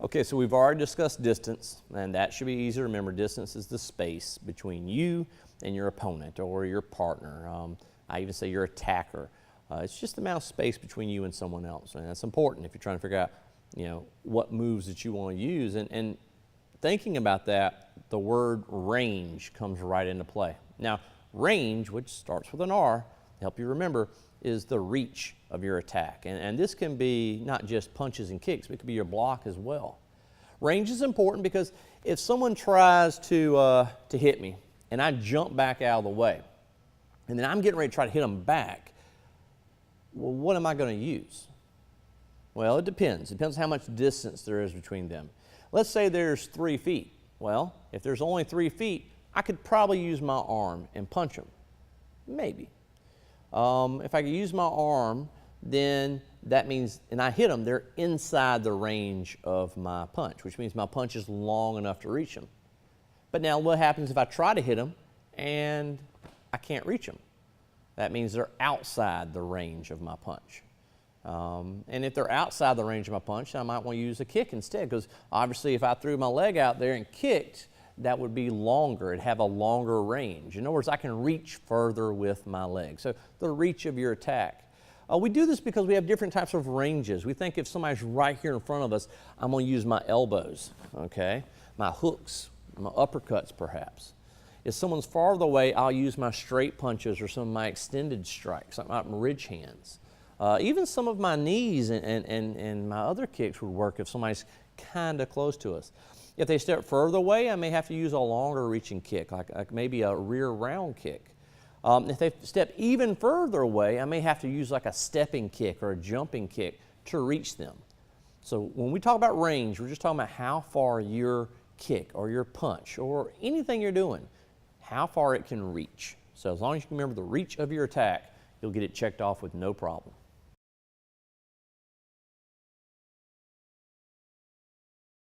Okay, so we've already discussed distance, and that should be easy to remember. Distance is the space between you and your opponent or your partner. I even say your attacker. It's just the amount of space between you and someone else, and that's important if you're trying to figure out, what moves that you want to use. And thinking about that, the word range comes right into play. Now, range, which starts with an R, to help you remember, is the reach of your attack. And this can be not just punches and kicks, but it could be your block as well. Range is important because if someone tries to hit me and I jump back out of the way, and then I'm getting ready to try to hit them back, well, what am I going to use? Well, it depends. It depends how much distance there is between them. Let's say there's 3 feet. Well, if there's only 3 feet, I could probably use my arm and punch them. Maybe. If I could use my arm, then that means, and I hit them, they're inside the range of my punch, which means my punch is long enough to reach them. But now what happens if I try to hit them and I can't reach them? That means they're outside the range of my punch. And if they're outside the range of my punch, I might want to use a kick instead, because obviously if I threw my leg out there and kicked, that would be longer. It'd have a longer range. In other words, I can reach further with my leg. So the reach of your attack. We do this because we have different types of ranges. We think if somebody's right here in front of us, I'm going to use my elbows, okay? My hooks, my uppercuts perhaps. If someone's farther away, I'll use my straight punches or some of my extended strikes, like my ridge hands. Even some of my knees and my other kicks would work if somebody's kind of close to us. If they step further away, I may have to use a longer reaching kick, like maybe a rear round kick. If they step even further away, I may have to use like a stepping kick or a jumping kick to reach them. So when we talk about range, we're just talking about how far your kick or your punch or anything you're doing, how far it can reach. So as long as you can remember the reach of your attack, you'll get it checked off with no problem.